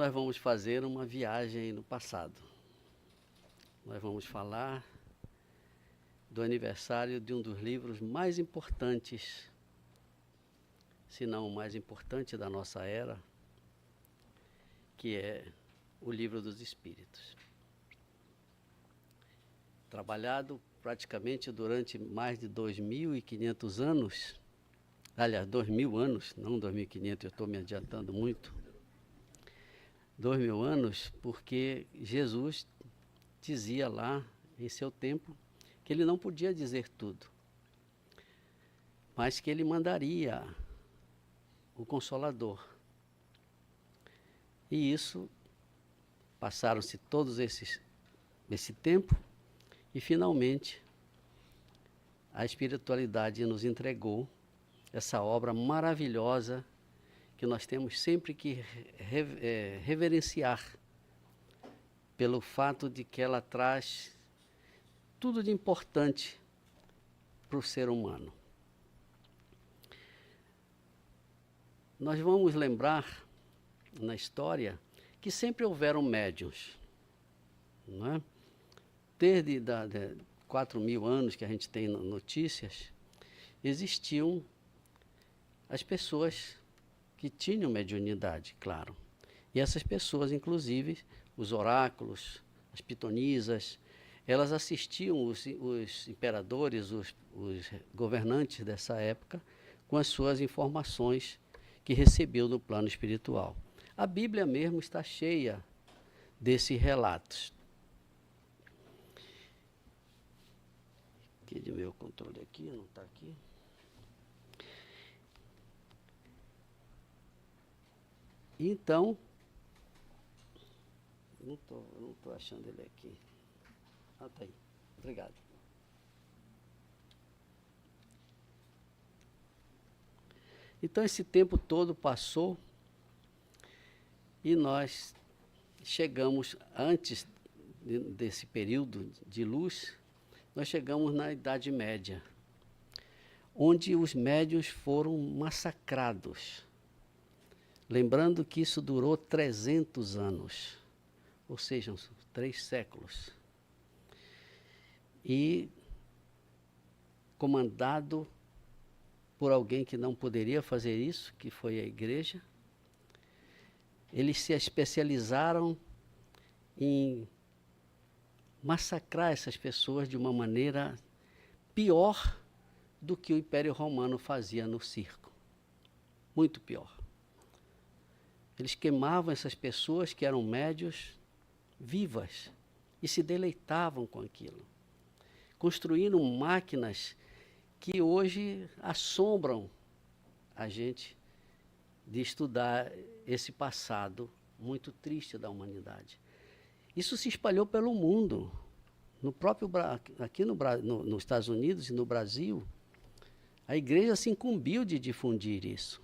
nós vamos fazer uma viagem no passado. Nós vamos falar do aniversário de um dos livros mais importantes, se não o mais importante da nossa era, que é o Livro dos Espíritos. Trabalhado praticamente durante mais de 2.500 anos, aliás, 2.000 anos, não 2.500, eu estou me adiantando muito, 2.000 anos, porque Jesus dizia lá em seu tempo que ele não podia dizer tudo, mas que ele mandaria o Consolador. E isso, passaram-se todos esse tempo, e finalmente a espiritualidade nos entregou essa obra maravilhosa que nós temos sempre que reverenciar, pelo fato de que ela traz tudo de importante para o ser humano. Nós vamos lembrar na história que sempre houveram médiuns, não é? Desde 4.000 anos que a gente tem notícias, existiam as pessoas que tinham mediunidade, claro. E essas pessoas, inclusive, os oráculos, as pitonisas, elas assistiam os imperadores, os governantes dessa época, com as suas informações que recebiam no plano espiritual. A Bíblia mesmo está cheia desses relatos. Cadê meu controle aqui? Não está aqui. Então, não estou achando ele aqui. Ah, está aí. Obrigado. Então, esse tempo todo passou e nós chegamos, antes desse período de luz, nós chegamos na Idade Média, onde os médiuns foram massacrados. Lembrando que isso durou 300 anos, ou seja, 3 séculos. E comandado por alguém que não poderia fazer isso, que foi a igreja, eles se especializaram em massacrar essas pessoas de uma maneira pior do que o Império Romano fazia no circo. Muito pior. Eles queimavam essas pessoas que eram médios vivas e se deleitavam com aquilo. Construíram máquinas que hoje assombram a gente de estudar esse passado muito triste da humanidade. Isso se espalhou pelo mundo. No próprio, aqui nos Estados Unidos e no Brasil, a igreja se incumbiu de difundir isso.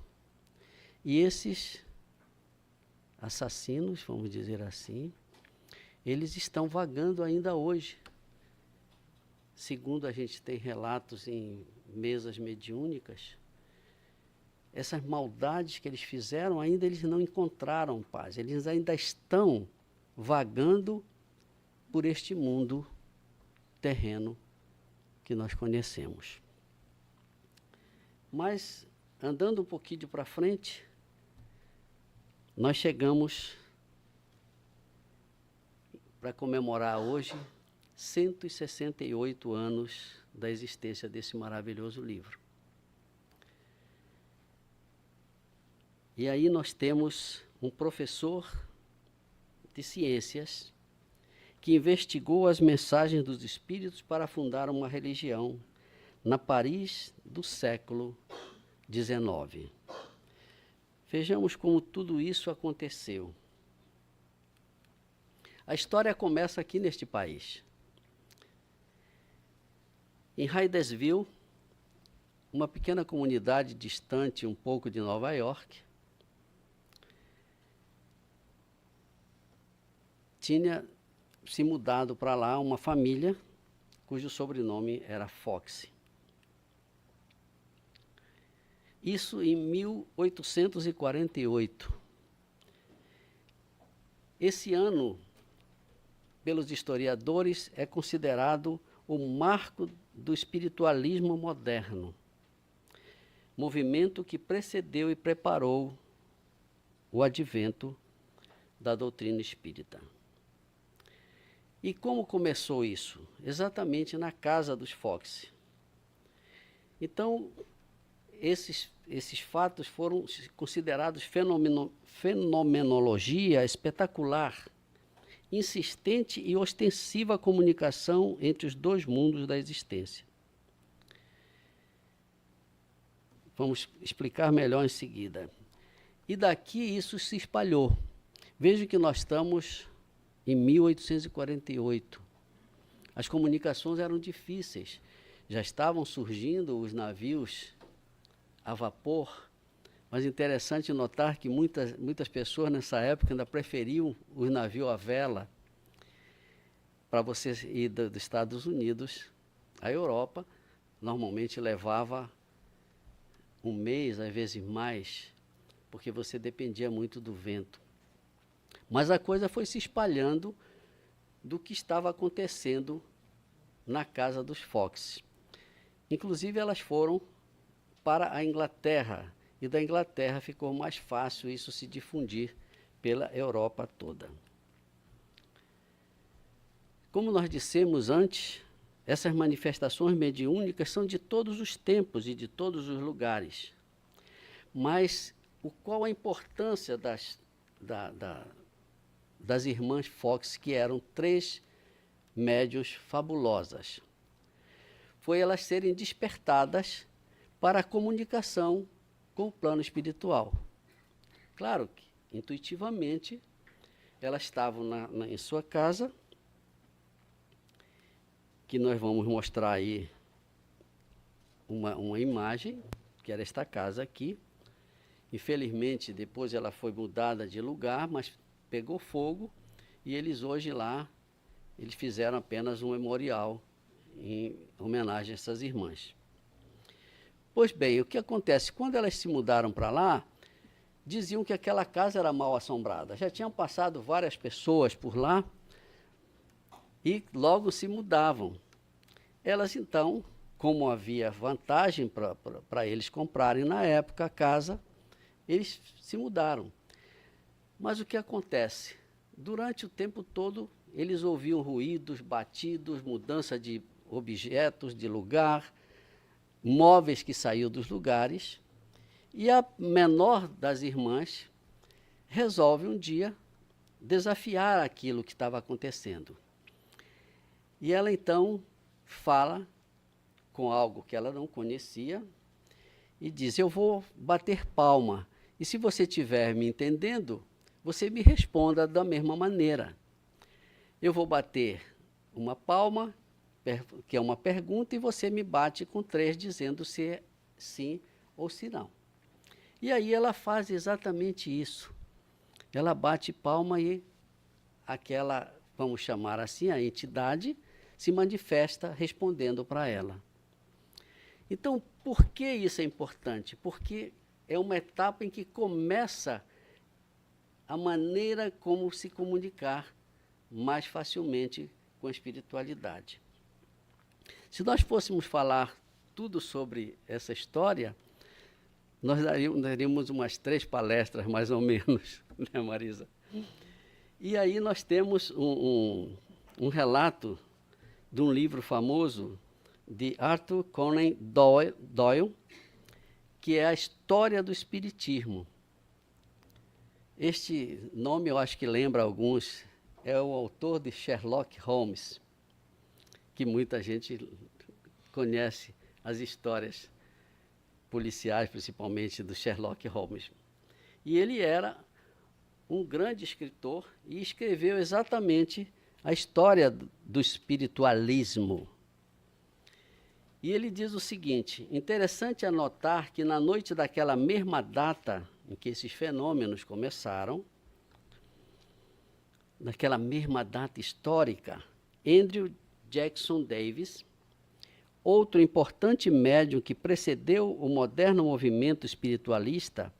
E esses assassinos, vamos dizer assim, eles estão vagando ainda hoje. Segundo a gente tem relatos em mesas mediúnicas, essas maldades que eles fizeram, ainda eles não encontraram paz. Eles ainda estão vagando por este mundo terreno que nós conhecemos. Mas, andando um pouquinho para frente, nós chegamos para comemorar hoje 168 anos da existência desse maravilhoso livro. E aí nós temos um professor de ciências que investigou as mensagens dos espíritos para fundar uma religião na Paris do século XIX. Vejamos como tudo isso aconteceu. A história começa aqui neste país. Em Hydesville, uma pequena comunidade distante um pouco de Nova York, tinha se mudado para lá uma família cujo sobrenome era Fox. Isso em 1848. Esse ano, pelos historiadores, é considerado o marco do espiritualismo moderno, movimento que precedeu e preparou o advento da doutrina espírita. E como começou isso? Exatamente na casa dos Fox. Então, esses fatos foram considerados fenomenologia espetacular, insistente e ostensiva comunicação entre os dois mundos da existência. Vamos explicar melhor em seguida. E daqui isso se espalhou. Veja que nós estamos em 1848. As comunicações eram difíceis. Já estavam surgindo os navios a vapor, mas interessante notar que muitas pessoas nessa época ainda preferiam os navios à vela para você ir dos Estados Unidos à Europa. Normalmente levava um mês, às vezes mais, porque você dependia muito do vento. Mas a coisa foi se espalhando do que estava acontecendo na casa dos Fox. Inclusive, elas foram para a Inglaterra, e da Inglaterra ficou mais fácil isso se difundir pela Europa toda. Como nós dissemos antes, essas manifestações mediúnicas são de todos os tempos e de todos os lugares. Mas qual a importância das irmãs Fox, que eram 3 médiuns fabulosas? Foi elas serem despertadas para a comunicação com o plano espiritual. Claro que, intuitivamente, elas estavam em sua casa, que nós vamos mostrar aí uma imagem, que era esta casa aqui. Infelizmente, depois ela foi mudada de lugar, mas pegou fogo, e eles hoje lá, eles fizeram apenas um memorial em homenagem a essas irmãs. Pois bem, o que acontece? Quando elas se mudaram para lá, diziam que aquela casa era mal assombrada. Já tinham passado várias pessoas por lá e logo se mudavam. Elas então, como havia vantagem para eles comprarem na época a casa, eles se mudaram. Mas o que acontece? Durante o tempo todo, eles ouviam ruídos, batidos, mudança de objetos, de lugar, móveis que saíam dos lugares, e a menor das irmãs resolve um dia desafiar aquilo que estava acontecendo. E ela então fala com algo que ela não conhecia e diz: eu vou bater palma, e se você estiver me entendendo, você me responda da mesma maneira. Eu vou bater uma palma, que é uma pergunta, e você me bate com 3 dizendo se é sim ou se não. E aí ela faz exatamente isso. Ela bate palma e aquela, vamos chamar assim, a entidade se manifesta respondendo para ela. Então, por que isso é importante? Porque é uma etapa em que começa a maneira como se comunicar mais facilmente com a espiritualidade. Se nós fôssemos falar tudo sobre essa história, nós daríamos umas 3 palestras, mais ou menos, né, Marisa? E aí nós temos um relato de um livro famoso de Arthur Conan Doyle, que é a História do Espiritismo. Este nome eu acho que lembra alguns, é o autor de Sherlock Holmes, que muita gente conhece as histórias policiais, principalmente do Sherlock Holmes. E ele era um grande escritor e escreveu exatamente a história do espiritualismo. E ele diz o seguinte: interessante anotar que na noite daquela mesma data em que esses fenômenos começaram, naquela mesma data histórica, Andrew Jackson Davis, outro importante médium que precedeu o moderno movimento espiritualista,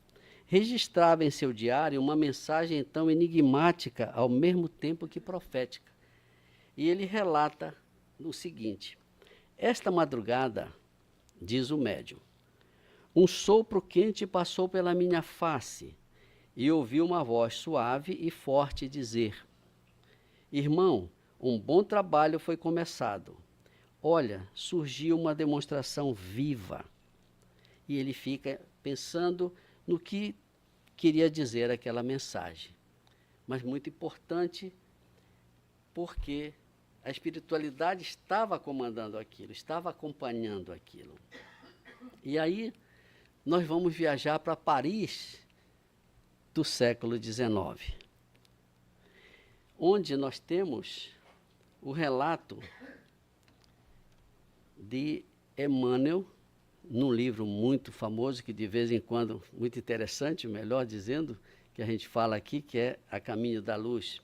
registrava em seu diário uma mensagem então enigmática, ao mesmo tempo que profética. E ele relata o seguinte: esta madrugada, diz o médium, um sopro quente passou pela minha face e ouvi uma voz suave e forte dizer: irmão, um bom trabalho foi começado. Olha, surgiu uma demonstração viva. E ele fica pensando no que queria dizer aquela mensagem. Mas muito importante, porque a espiritualidade estava comandando aquilo, estava acompanhando aquilo. E aí nós vamos viajar para Paris do século XIX, onde nós temos o relato de Emmanuel, num livro muito famoso, que de vez em quando, muito interessante, melhor dizendo, que a gente fala aqui, que é A Caminho da Luz.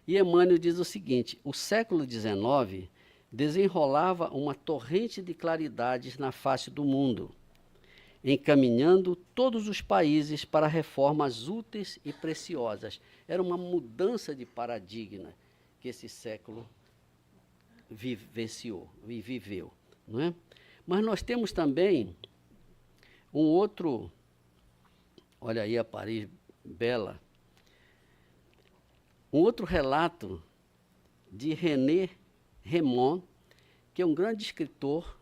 E Emmanuel diz o seguinte: o século XIX desenrolava uma torrente de claridades na face do mundo, encaminhando todos os países para reformas úteis e preciosas. Era uma mudança de paradigma que esse século vivenciou e viveu, não é? Mas nós temos também um outro, olha aí a Paris bela, um outro relato de René Rémond, que é um grande escritor.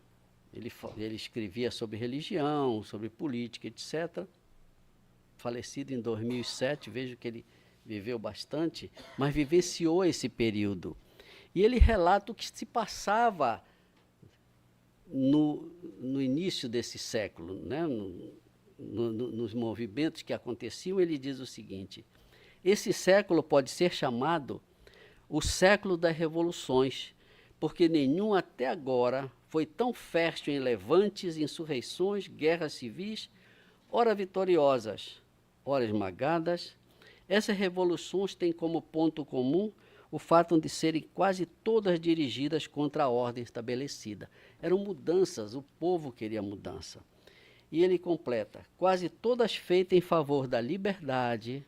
Ele escrevia sobre religião, sobre política, etc. Falecido em 2007, vejo que ele viveu bastante, mas vivenciou esse período. E ele relata o que se passava no início desse século, né? Nos movimentos que aconteciam. Ele diz o seguinte: esse século pode ser chamado o século das revoluções, porque nenhum até agora foi tão fértil em levantes, insurreições, guerras civis, ora vitoriosas, ora esmagadas. Essas revoluções têm como ponto comum o fato de serem quase todas dirigidas contra a ordem estabelecida. Eram mudanças, o povo queria mudança. E ele completa: quase todas feitas em favor da liberdade,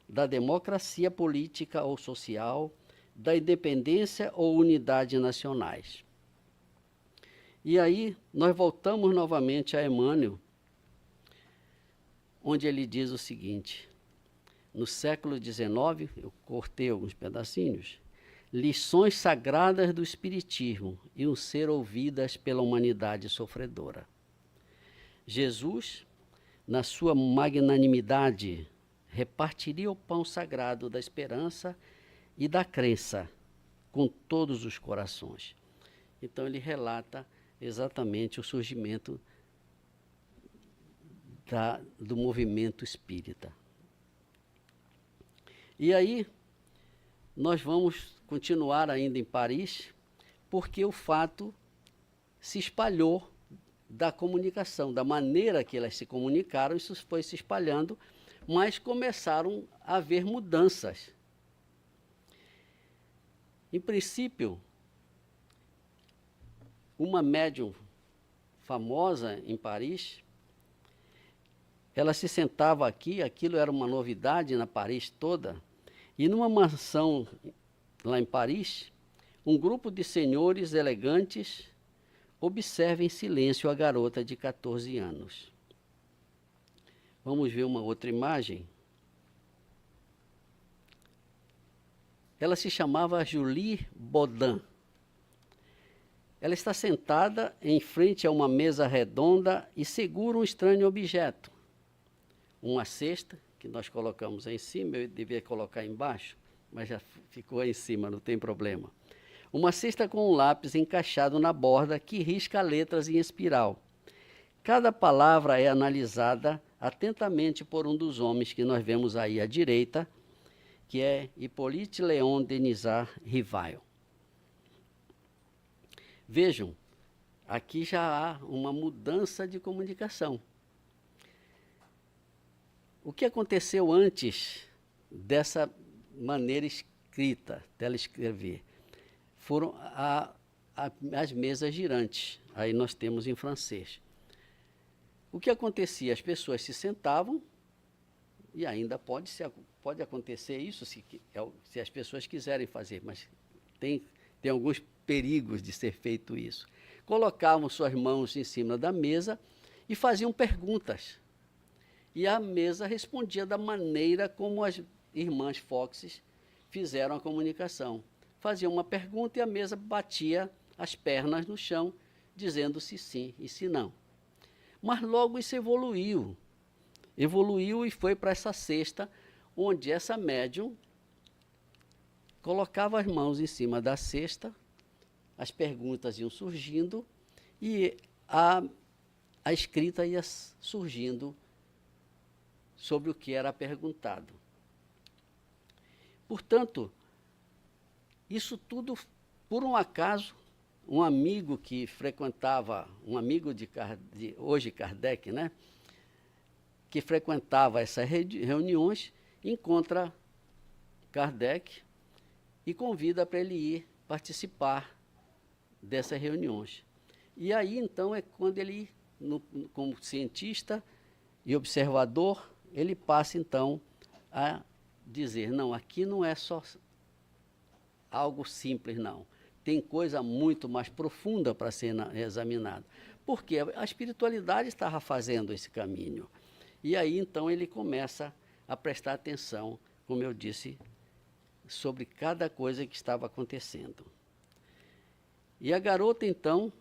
da democracia política ou social, da independência ou unidade nacionais. E aí nós voltamos novamente a Emmanuel, onde ele diz o seguinte: no século XIX, eu cortei alguns pedacinhos, lições sagradas do Espiritismo iam ser ouvidas pela humanidade sofredora. Jesus, na sua magnanimidade, repartiria o pão sagrado da esperança e da crença com todos os corações. Então ele relata exatamente o surgimento do movimento espírita. E aí, nós vamos continuar ainda em Paris, porque o fato se espalhou da comunicação, da maneira que elas se comunicaram, isso foi se espalhando, mas começaram a haver mudanças. Em princípio, uma médium famosa em Paris, ela se sentava aqui, aquilo era uma novidade na Paris toda, e numa mansão lá em Paris, um grupo de senhores elegantes observa em silêncio a garota de 14 anos. Vamos ver uma outra imagem. Ela se chamava Julie Baudin. Ela está sentada em frente a uma mesa redonda e segura um estranho objeto. Uma cesta, que nós colocamos aí em cima, eu devia colocar embaixo, mas já ficou aí em cima, não tem problema. Uma cesta com um lápis encaixado na borda que risca letras em espiral. Cada palavra é analisada atentamente por um dos homens que nós vemos aí à direita, que é Hippolyte Léon Denisard Rivail. Vejam, aqui já há uma mudança de comunicação. O que aconteceu antes dessa maneira escrita, dela escrever? Foram as mesas girantes, aí nós temos em francês. O que acontecia? As pessoas se sentavam e ainda pode acontecer isso se as pessoas quiserem fazer, mas tem alguns perigos de ser feito isso. Colocavam suas mãos em cima da mesa e faziam perguntas. E a mesa respondia da maneira como as irmãs Foxes fizeram a comunicação. Faziam uma pergunta e a mesa batia as pernas no chão, dizendo se sim e se não. Mas logo isso evoluiu e foi para essa cesta, onde essa médium colocava as mãos em cima da cesta, as perguntas iam surgindo e a escrita ia surgindo sobre o que era perguntado. Portanto, isso tudo, por um acaso, um amigo que frequentava, um amigo de hoje Kardec, né, que frequentava essas reuniões, encontra Kardec e convida para ele ir participar dessas reuniões. E aí, então, é quando ele, como cientista e observador, ele passa, então, a dizer, não, aqui não é só algo simples, não. Tem coisa muito mais profunda para ser examinada. Porque a espiritualidade estava fazendo esse caminho. E aí, então, ele começa a prestar atenção, como eu disse, sobre cada coisa que estava acontecendo. E a garota, então,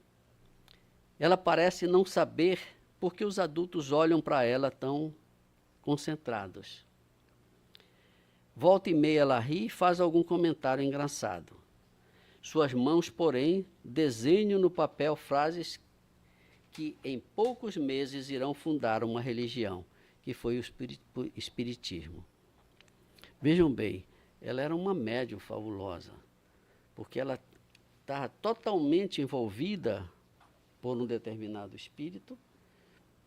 ela parece não saber porque os adultos olham para ela tão concentrados. Volta e meia ela ri e faz algum comentário engraçado. Suas mãos, porém, desenham no papel frases que em poucos meses irão fundar uma religião, que foi o Espiritismo. Vejam bem, ela era uma médium fabulosa, porque ela estava totalmente envolvida por um determinado espírito,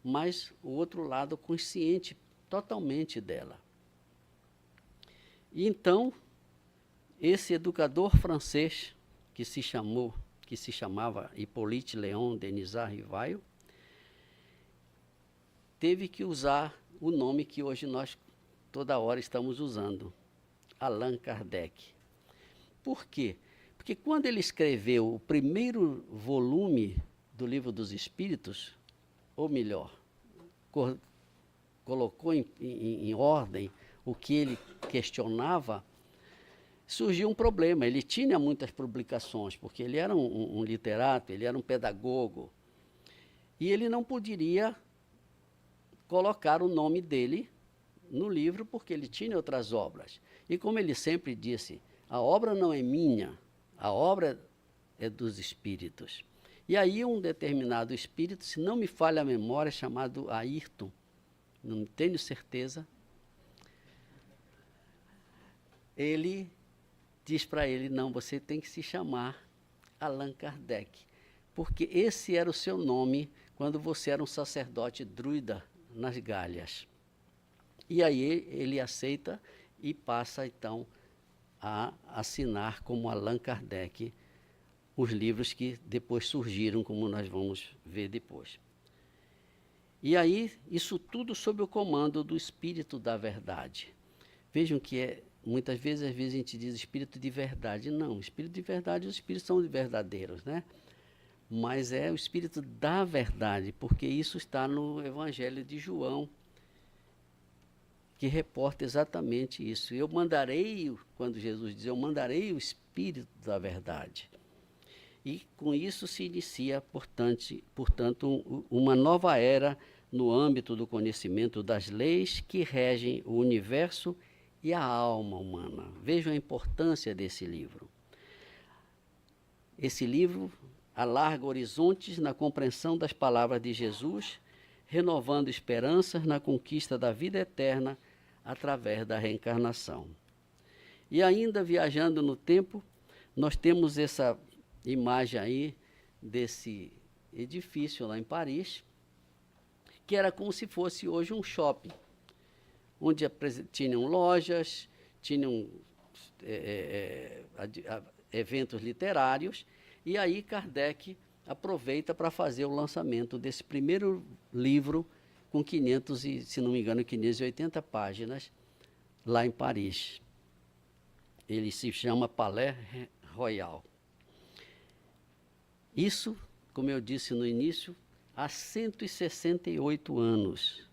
mas o outro lado consciente totalmente dela. E então, esse educador francês, que se chamava Hippolyte Léon Denisard Rivail, teve que usar o nome que hoje nós toda hora estamos usando, Allan Kardec. Por quê? Porque quando ele escreveu o primeiro volume do Livro dos Espíritos, ou melhor, colocou em ordem o que ele questionava, surgiu um problema. Ele tinha muitas publicações, porque ele era um literato, ele era um pedagogo, e ele não poderia colocar o nome dele no livro, porque ele tinha outras obras. E como ele sempre disse, a obra não é minha, a obra é dos espíritos. E aí um determinado espírito, se não me falha a memória, chamado Ayrton, não tenho certeza, ele diz para ele, não, você tem que se chamar Allan Kardec, porque esse era o seu nome quando você era um sacerdote druida nas Galhas. E aí ele aceita e passa, então, a assinar como Allan Kardec os livros que depois surgiram, como nós vamos ver depois. E aí, isso tudo sob o comando do Espírito da Verdade. Vejam que muitas vezes a gente diz Espírito de Verdade. Não, Espírito de Verdade, os Espíritos são verdadeiros, né? Mas é o Espírito da Verdade, porque isso está no Evangelho de João, que reporta exatamente isso. Eu mandarei, quando Jesus diz, eu mandarei o Espírito da Verdade. E com isso se inicia, portanto, uma nova era no âmbito do conhecimento das leis que regem o universo e a alma humana. Vejam a importância desse livro. Esse livro alarga horizontes na compreensão das palavras de Jesus, renovando esperanças na conquista da vida eterna através da reencarnação. E ainda viajando no tempo, nós temos essa imagem aí desse edifício lá em Paris, que era como se fosse hoje um shopping, onde tinham lojas, tinham eventos literários, e aí Kardec aproveita para fazer o lançamento desse primeiro livro com 500 e, se não me engano, 580 páginas, lá em Paris. Ele se chama Palais Royal. Isso, como eu disse no início, há 168 anos.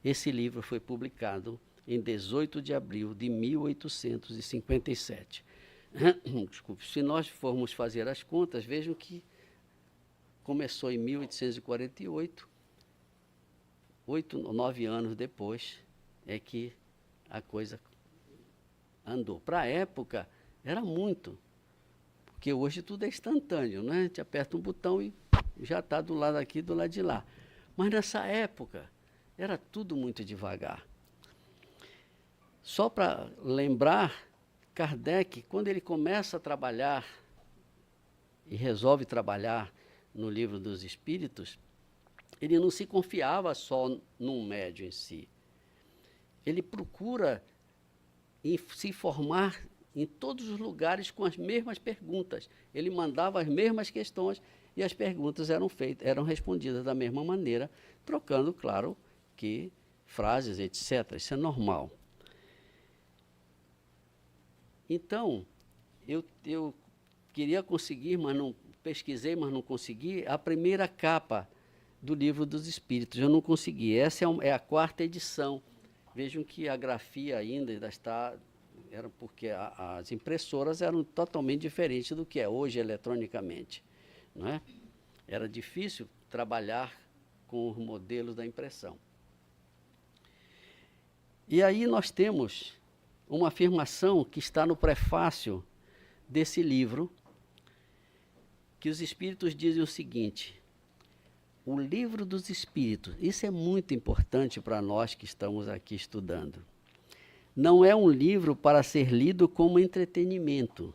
Esse livro foi publicado em 18 de abril de 1857. Desculpe, se nós formos fazer as contas, vejam que começou em 1848, 9 anos depois é que a coisa andou. Para a época, era muito, porque hoje tudo é instantâneo, né? A gente aperta um botão e já está do lado aqui, do lado de lá. Mas nessa época, era tudo muito devagar. Só para lembrar, Kardec, quando ele começa a trabalhar e resolve trabalhar no Livro dos Espíritos, ele não se confiava só num médium em si. Ele procura se informar em todos os lugares com as mesmas perguntas. Ele mandava as mesmas questões e as perguntas eram respondidas da mesma maneira, trocando, claro, que frases, etc. Isso é normal. Então, eu queria conseguir, mas não pesquisei, mas não consegui, a primeira capa do Livro dos Espíritos. Eu não consegui. Essa é a 4ª edição. Vejam que a grafia ainda está... Era porque as impressoras eram totalmente diferentes do que é hoje eletronicamente, não é? Era difícil trabalhar com os modelos da impressão. E aí nós temos uma afirmação que está no prefácio desse livro, que os Espíritos dizem o seguinte: o Livro dos Espíritos, isso é muito importante para nós que estamos aqui estudando, não é um livro para ser lido como entretenimento.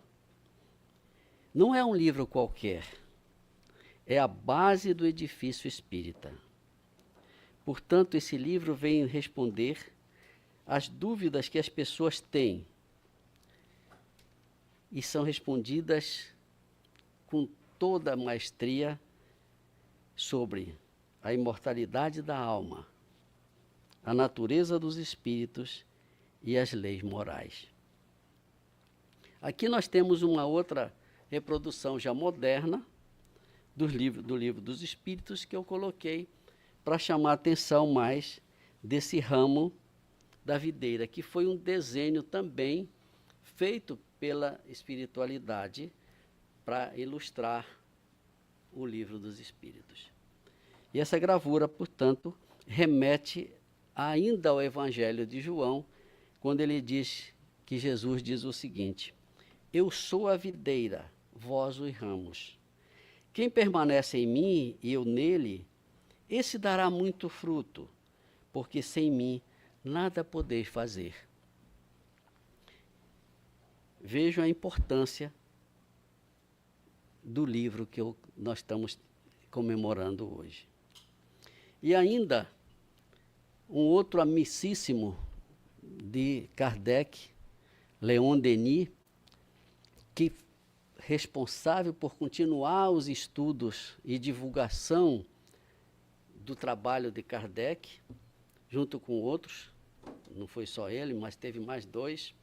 Não é um livro qualquer. É a base do edifício espírita. Portanto, esse livro vem responder às dúvidas que as pessoas têm e são respondidas com toda a maestria sobre a imortalidade da alma, a natureza dos espíritos e as leis morais. Aqui nós temos uma outra reprodução já moderna do livro dos Espíritos, que eu coloquei para chamar a atenção mais desse ramo da videira, que foi um desenho também feito pela espiritualidade para ilustrar o Livro dos Espíritos. E essa gravura, portanto, remete ainda ao Evangelho de João, quando ele diz que Jesus diz o seguinte: eu sou a videira, vós os ramos. Quem permanece em mim e eu nele, esse dará muito fruto, porque sem mim nada podeis fazer. Vejam a importância do livro que nós estamos comemorando hoje. E ainda, um outro amicíssimo de Kardec, Leon Denis, que responsável por continuar os estudos e divulgação do trabalho de Kardec, junto com outros, não foi só ele, mas teve mais 2.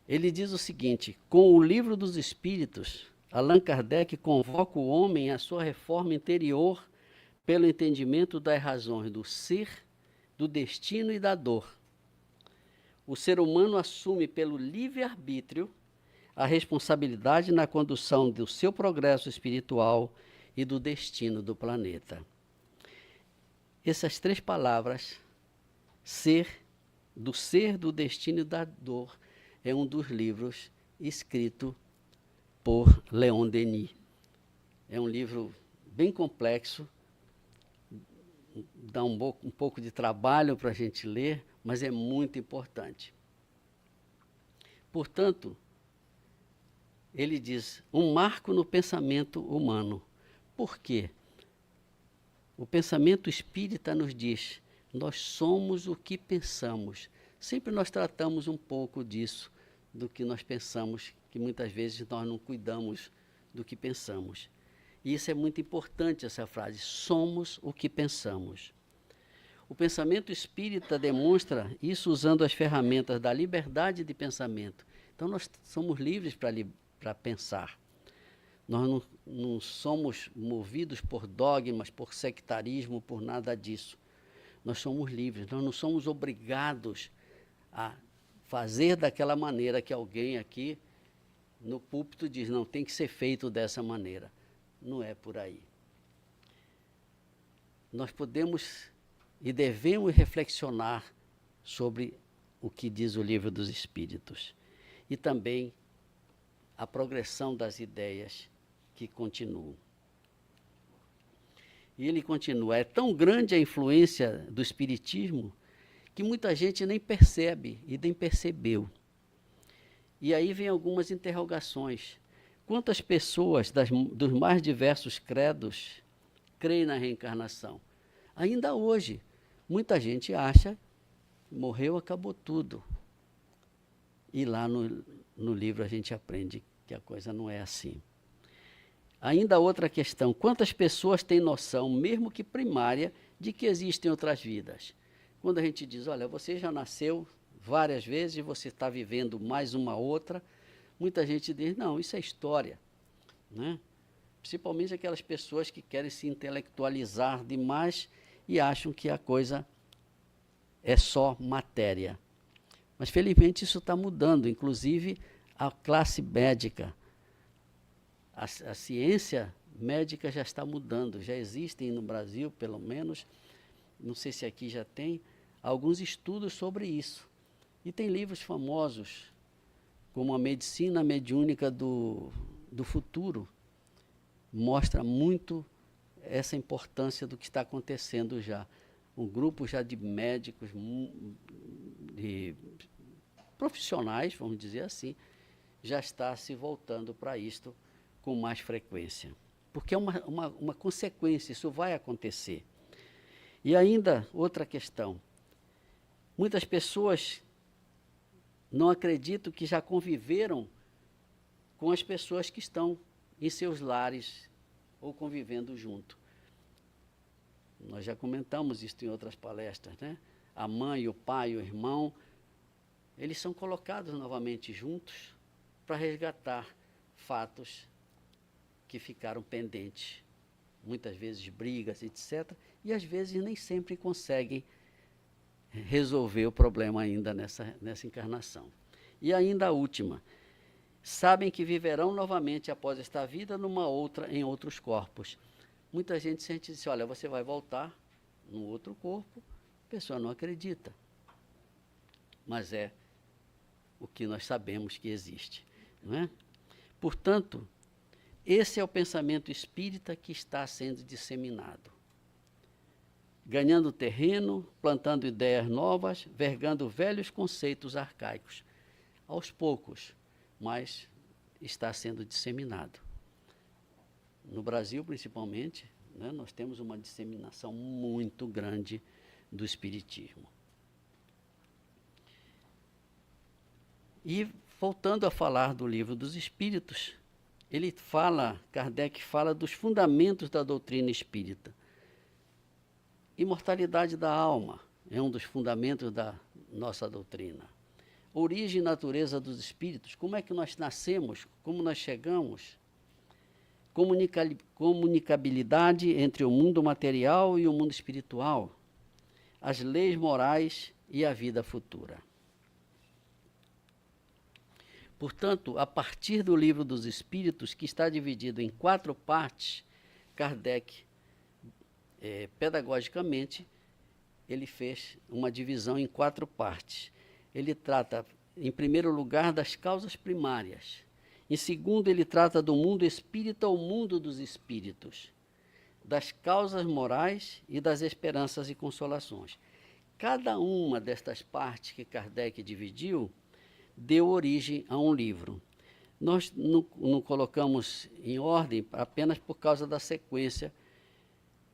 Ele diz o seguinte: com o Livro dos Espíritos, Allan Kardec convoca o homem à sua reforma interior pelo entendimento das razões do ser, do destino e da dor. O ser humano assume pelo livre-arbítrio a responsabilidade na condução do seu progresso espiritual e do destino do planeta. Essas 3 palavras, ser, do destino e da dor, é um dos livros escrito por Leon Denis. É um livro bem complexo, dá um pouco de trabalho para a gente ler, mas é muito importante. Portanto, ele diz, um marco no pensamento humano. Por quê? O pensamento espírita nos diz, nós somos o que pensamos. Sempre nós tratamos um pouco disso, do que nós pensamos, que muitas vezes nós não cuidamos do que pensamos. E isso é muito importante, essa frase, somos o que pensamos. O pensamento espírita demonstra isso usando as ferramentas da liberdade de pensamento. Então, nós somos livres para pensar. Nós não somos movidos por dogmas, por sectarismo, por nada disso. Nós somos livres, nós não somos obrigados a fazer daquela maneira que alguém aqui no púlpito diz, não, tem que ser feito dessa maneira. Não é por aí. Nós podemos e devemos reflexionar sobre o que diz o Livro dos Espíritos e também a progressão das ideias que continuam. E ele continua, é tão grande a influência do Espiritismo que muita gente nem percebe e nem percebeu. E aí vem algumas interrogações. Quantas pessoas dos mais diversos credos creem na reencarnação? Ainda hoje, muita gente acha que morreu, acabou tudo. E lá no livro a gente aprende que a coisa não é assim. Ainda outra questão, quantas pessoas têm noção, mesmo que primária, de que existem outras vidas? Quando a gente diz, olha, você já nasceu várias vezes e você está vivendo mais uma outra, muita gente diz, não, isso é história, né? Principalmente aquelas pessoas que querem se intelectualizar demais e acham que a coisa é só matéria. Mas, felizmente, isso está mudando, inclusive a classe médica. A ciência médica já está mudando, já existem no Brasil, pelo menos, não sei se aqui já tem, alguns estudos sobre isso. E tem livros famosos, como A Medicina Mediúnica do Futuro, mostra muito essa importância do que está acontecendo já. Um grupo já de médicos, de profissionais, vamos dizer assim, já está se voltando para isto com mais frequência. Porque é uma consequência, isso vai acontecer. E ainda outra questão. Muitas pessoas não acreditam que já conviveram com as pessoas que estão em seus lares ou convivendo junto. Nós já comentamos isso em outras palestras, né? A mãe, o pai, o irmão, eles são colocados novamente juntos para resgatar fatos que ficaram pendentes. Muitas vezes brigas, etc. E às vezes nem sempre conseguem resolver o problema ainda nessa encarnação. E ainda a última. Sabem que viverão novamente após esta vida em outros corpos. Muita gente sente assim, olha, você vai voltar num outro corpo, a pessoa não acredita. Mas é o que nós sabemos que existe, não é? Portanto, esse é o pensamento espírita que está sendo disseminado. Ganhando terreno, plantando ideias novas, vergando velhos conceitos arcaicos. Aos poucos, mas está sendo disseminado. No Brasil, principalmente, né, nós temos uma disseminação muito grande do espiritismo. E, voltando a falar do Livro dos Espíritos, Kardec fala dos fundamentos da doutrina espírita. Imortalidade da alma é um dos fundamentos da nossa doutrina. Origem e natureza dos espíritos, como é que nós nascemos, como nós chegamos. Comunicabilidade entre o mundo material e o mundo espiritual. As leis morais e a vida futura. Portanto, a partir do Livro dos Espíritos, que está dividido em 4 partes, Kardec, pedagogicamente, ele fez uma divisão em 4 partes. Ele trata, em primeiro lugar, das causas primárias. Em segundo, ele trata do mundo espírita ou mundo dos espíritos, das causas morais e das esperanças e consolações. Cada uma destas partes que Kardec dividiu deu origem a um livro. Nós não colocamos em ordem apenas por causa da sequência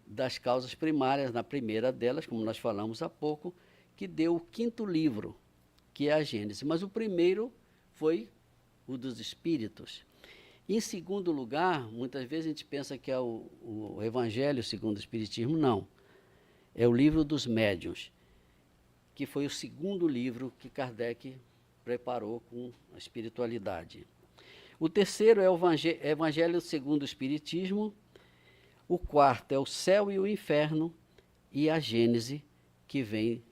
das causas primárias, na primeira delas, como nós falamos há pouco, que deu o 5º livro, que é a Gênese. Mas o primeiro foi o dos Espíritos. Em segundo lugar, muitas vezes a gente pensa que é o Evangelho segundo o Espiritismo. Não. É o Livro dos Médiuns, que foi o segundo livro que Kardec preparou com a espiritualidade. O terceiro é o Evangelho segundo o Espiritismo. O quarto é o Céu e o Inferno e a Gênese, que vem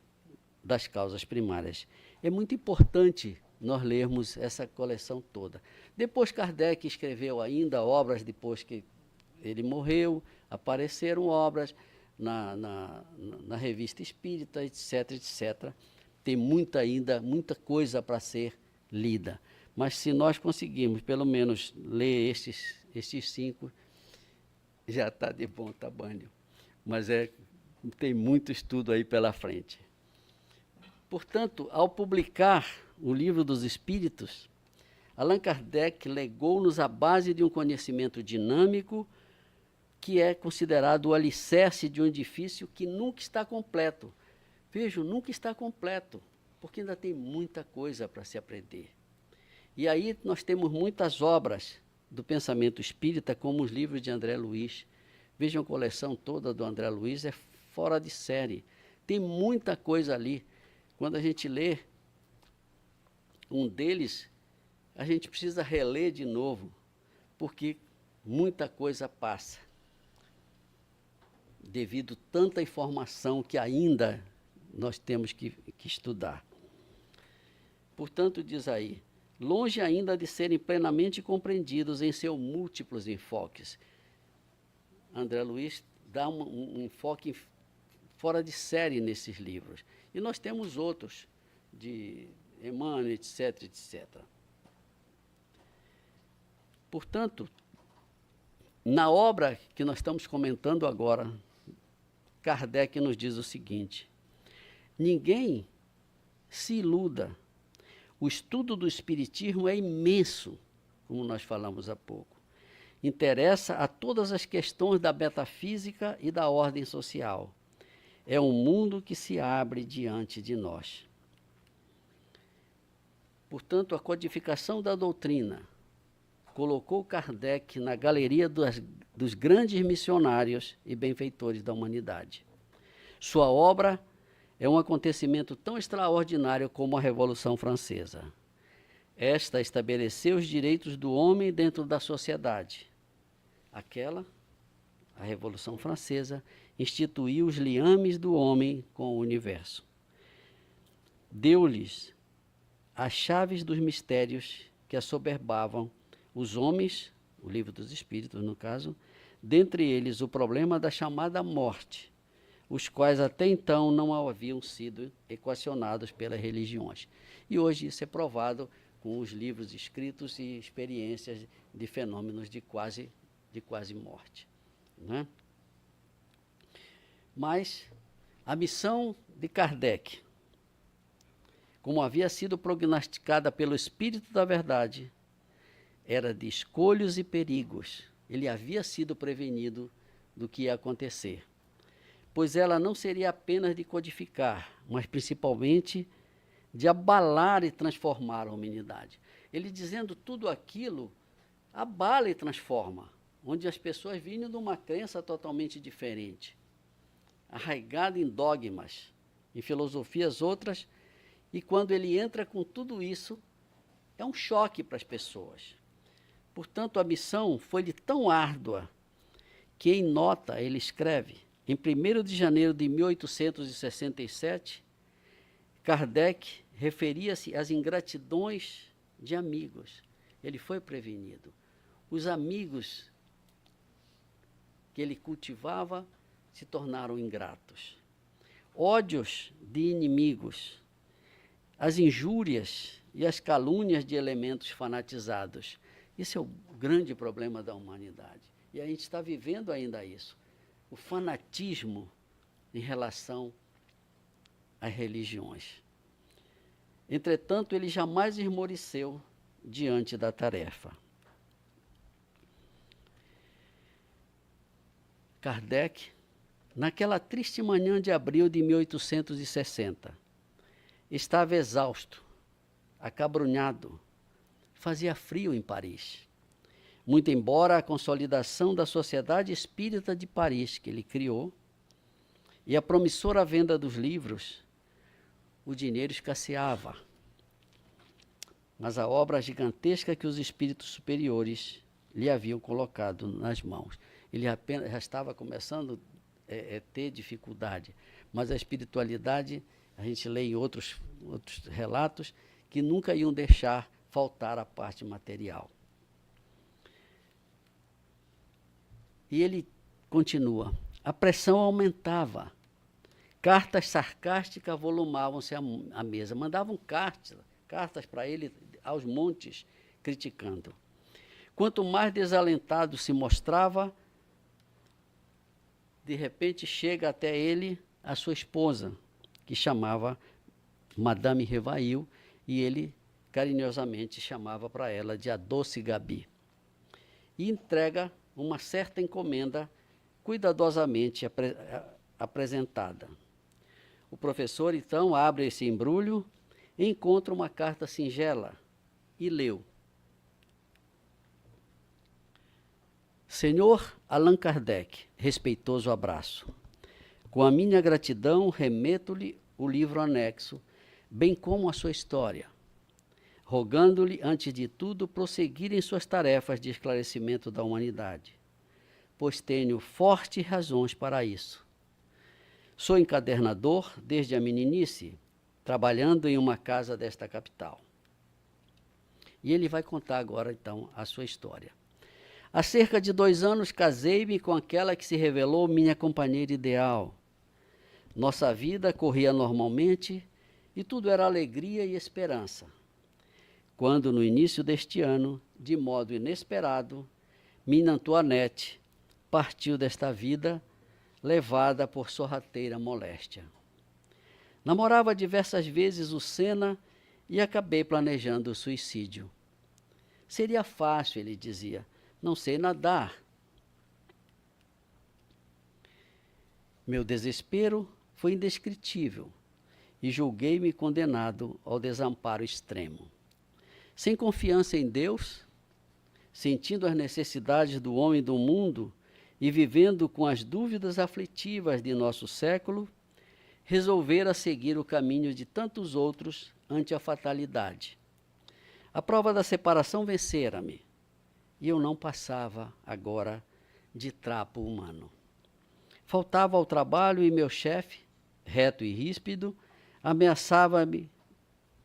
das causas primárias. É muito importante nós lermos essa coleção toda. Depois Kardec escreveu ainda obras, depois que ele morreu, apareceram obras na Revista Espírita, etc, etc. Tem muita coisa para ser lida. Mas se nós conseguirmos, pelo menos, ler estes 5, já está de bom tamanho. Mas tem muito estudo aí pela frente. Portanto, ao publicar o Livro dos Espíritos, Allan Kardec legou-nos a base de um conhecimento dinâmico que é considerado o alicerce de um edifício que nunca está completo. Vejam, nunca está completo, porque ainda tem muita coisa para se aprender. E aí nós temos muitas obras do pensamento espírita, como os livros de André Luiz. Vejam a coleção toda do André Luiz, é fora de série. Tem muita coisa ali. Quando a gente lê um deles, a gente precisa reler de novo, porque muita coisa passa, devido a tanta informação que ainda nós temos que estudar. Portanto, diz aí, longe ainda de serem plenamente compreendidos em seus múltiplos enfoques. André Luiz dá um enfoque fora de série nesses livros. E nós temos outros, de Emmanuel, etc, etc. Portanto, na obra que nós estamos comentando agora, Kardec nos diz o seguinte: ninguém se iluda. O estudo do Espiritismo é imenso, como nós falamos há pouco. Interessa a todas as questões da metafísica e da ordem social. É um mundo que se abre diante de nós. Portanto, a codificação da doutrina colocou Kardec na galeria dos grandes missionários e benfeitores da humanidade. Sua obra é um acontecimento tão extraordinário como a Revolução Francesa. Esta estabeleceu os direitos do homem dentro da sociedade. A Revolução Francesa, instituiu os liames do homem com o universo. Deu-lhes as chaves dos mistérios que assoberbavam os homens, o Livro dos Espíritos, no caso, dentre eles o problema da chamada morte, os quais até então não haviam sido equacionados pelas religiões. E hoje isso é provado com os livros escritos e experiências de fenômenos de quase morte, né? Mas a missão de Kardec, como havia sido prognosticada pelo Espírito da Verdade, era de escolhas e perigos. Ele havia sido prevenido do que ia acontecer, pois ela não seria apenas de codificar, mas principalmente de abalar e transformar a humanidade. Ele dizendo tudo aquilo, abala e transforma, onde as pessoas vinham de uma crença totalmente diferente, arraigada em dogmas, em filosofias outras, e quando ele entra com tudo isso, é um choque para as pessoas. Portanto, a missão foi-lhe tão árdua que, em nota, ele escreve, em 1º de janeiro de 1867, Kardec referia-se às ingratidões de amigos. Ele foi prevenido. Os amigos que ele cultivava se tornaram ingratos. Ódios de inimigos, as injúrias e as calúnias de elementos fanatizados. Esse é o grande problema da humanidade. E a gente está vivendo ainda isso. O fanatismo em relação às religiões. Entretanto, ele jamais esmoreceu diante da tarefa. Kardec, naquela triste manhã de abril de 1860, estava exausto, acabrunhado, fazia frio em Paris. muito embora a consolidação da Sociedade Espírita de Paris, que ele criou, e a promissora venda dos livros, o dinheiro escasseava. Mas a obra gigantesca que os espíritos superiores lhe haviam colocado nas mãos, ele apenas já estava começando a ter dificuldade, mas a espiritualidade, a gente lê em outros relatos, que nunca iam deixar faltar a parte material. E ele continua, a pressão aumentava, cartas sarcásticas volumavam-se à mesa, mandavam cartas para ele aos montes, criticando. Quanto mais desalentado se mostrava, de repente chega até ele a sua esposa, que chamava Madame Revail, e ele carinhosamente chamava para ela de a Doce Gabi. E entrega uma certa encomenda cuidadosamente apresentada. O professor, então, abre esse embrulho, encontra uma carta singela e leu. Senhor Allan Kardec, respeitoso abraço. Com a minha gratidão, remeto-lhe o livro anexo, bem como a sua história, rogando-lhe, antes de tudo, prosseguir em suas tarefas de esclarecimento da humanidade, pois tenho fortes razões para isso. Sou encadernador desde a meninice, trabalhando em uma casa desta capital. E ele vai contar agora, então, a sua história. Há cerca de 2 anos casei-me com aquela que se revelou minha companheira ideal. Nossa vida corria normalmente e tudo era alegria e esperança. Quando, no início deste ano, de modo inesperado, minha Antoinette partiu desta vida, levada por sorrateira moléstia. Namorava diversas vezes o Senna e acabei planejando o suicídio. Seria fácil, ele dizia, não sei nadar. Meu desespero foi indescritível e julguei-me condenado ao desamparo extremo. Sem confiança em Deus, sentindo as necessidades do homem e do mundo e vivendo com as dúvidas aflitivas de nosso século, resolvera seguir o caminho de tantos outros ante a fatalidade. A prova da separação vencera-me, e eu não passava agora de trapo humano. Faltava ao trabalho e meu chefe, reto e ríspido, ameaçava-me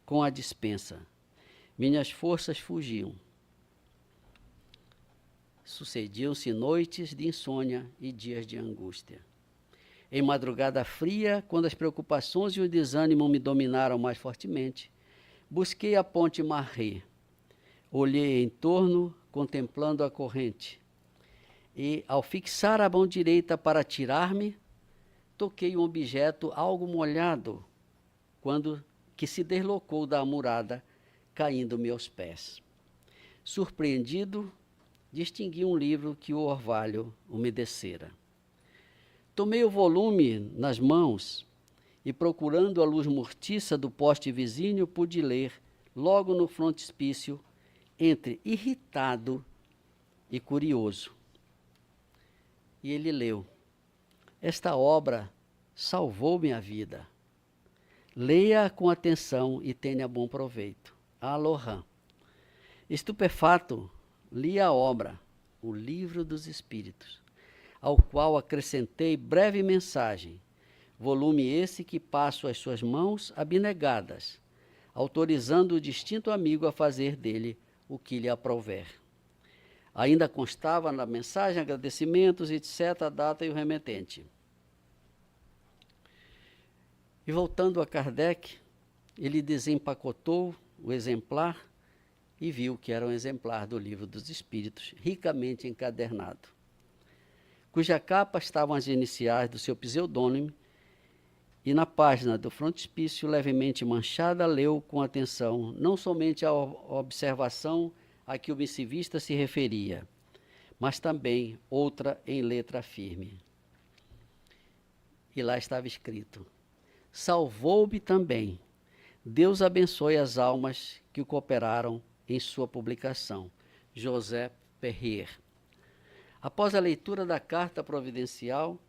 com a dispensa. Minhas forças fugiam. Sucediam-se noites de insônia e dias de angústia. Em madrugada fria, quando as preocupações e o desânimo me dominaram mais fortemente, busquei a ponte Marré. Olhei em torno, contemplando a corrente, e, ao fixar a mão direita para tirar-me, toquei um objeto algo molhado, que se deslocou da amurada, caindo-me aos pés. Surpreendido, distingui um livro que o orvalho umedecera. Tomei o volume nas mãos e, procurando a luz mortiça do poste vizinho, pude ler, logo no frontispício, entre irritado e curioso. E ele leu: esta obra salvou minha vida. Leia com atenção e tenha bom proveito. Aloha. Estupefato, li a obra, o Livro dos Espíritos, ao qual acrescentei breve mensagem, volume esse que passo às suas mãos abnegadas, autorizando o distinto amigo a fazer dele o que lhe aprouver. Ainda constava na mensagem agradecimentos, etc., a data e o remetente. E voltando a Kardec, ele desempacotou o exemplar e viu que era um exemplar do Livro dos Espíritos, ricamente encadernado, cuja capa estavam as iniciais do seu pseudônimo, e na página do frontispício, levemente manchada, leu com atenção não somente a observação a que o missivista se referia, mas também outra em letra firme. E lá estava escrito: salvou-me também. Deus abençoe as almas que cooperaram em sua publicação. José Perrier. Após a leitura da carta providencial,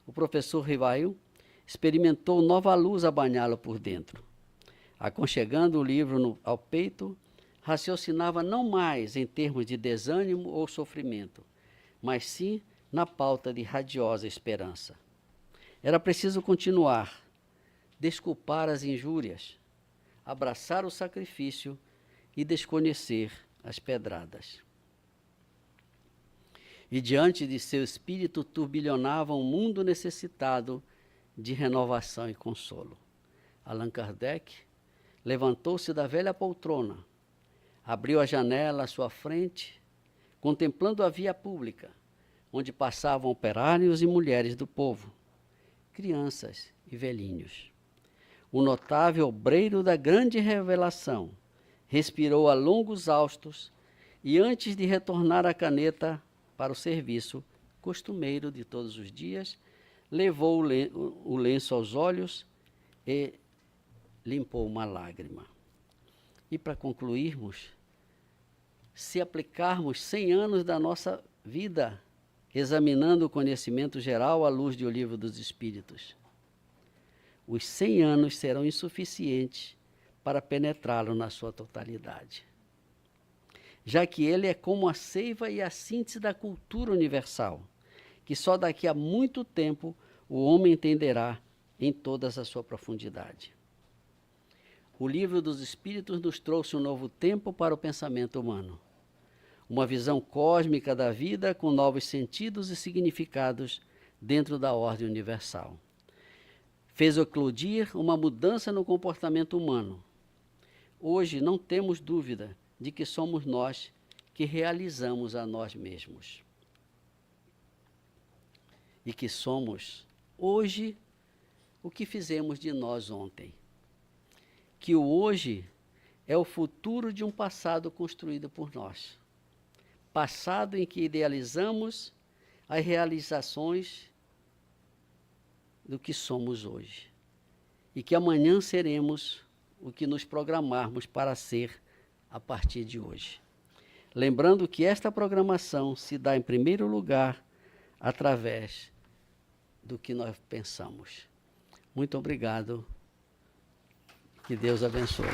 o professor Rivail experimentou nova luz a banhá-lo por dentro. Aconchegando o livro ao peito, raciocinava não mais em termos de desânimo ou sofrimento, mas sim na pauta de radiosa esperança. Era preciso continuar, desculpar as injúrias, abraçar o sacrifício e desconhecer as pedradas. E diante de seu espírito turbilhonava um mundo necessitado de renovação e consolo. Allan Kardec levantou-se da velha poltrona, abriu a janela à sua frente, contemplando a via pública, onde passavam operários e mulheres do povo, crianças e velhinhos. O notável obreiro da grande revelação respirou a longos haustos e, antes de retornar a caneta para o serviço costumeiro de todos os dias, levou o lenço aos olhos e limpou uma lágrima. E para concluirmos, se aplicarmos 100 anos da nossa vida examinando o conhecimento geral à luz do Livro dos Espíritos, os 100 anos serão insuficientes para penetrá-lo na sua totalidade, já que ele é como a seiva e a síntese da cultura universal, que só daqui a muito tempo o homem entenderá em toda a sua profundidade. O Livro dos Espíritos nos trouxe um novo tempo para o pensamento humano, uma visão cósmica da vida com novos sentidos e significados dentro da ordem universal. Fez eclodir uma mudança no comportamento humano. Hoje não temos dúvida de que somos nós que realizamos a nós mesmos. E que somos, hoje, o que fizemos de nós ontem. Que o hoje é o futuro de um passado construído por nós. Passado em que idealizamos as realizações do que somos hoje. E que amanhã seremos o que nos programarmos para ser a partir de hoje. Lembrando que esta programação se dá em primeiro lugar através do que nós pensamos. Muito obrigado. Que Deus abençoe.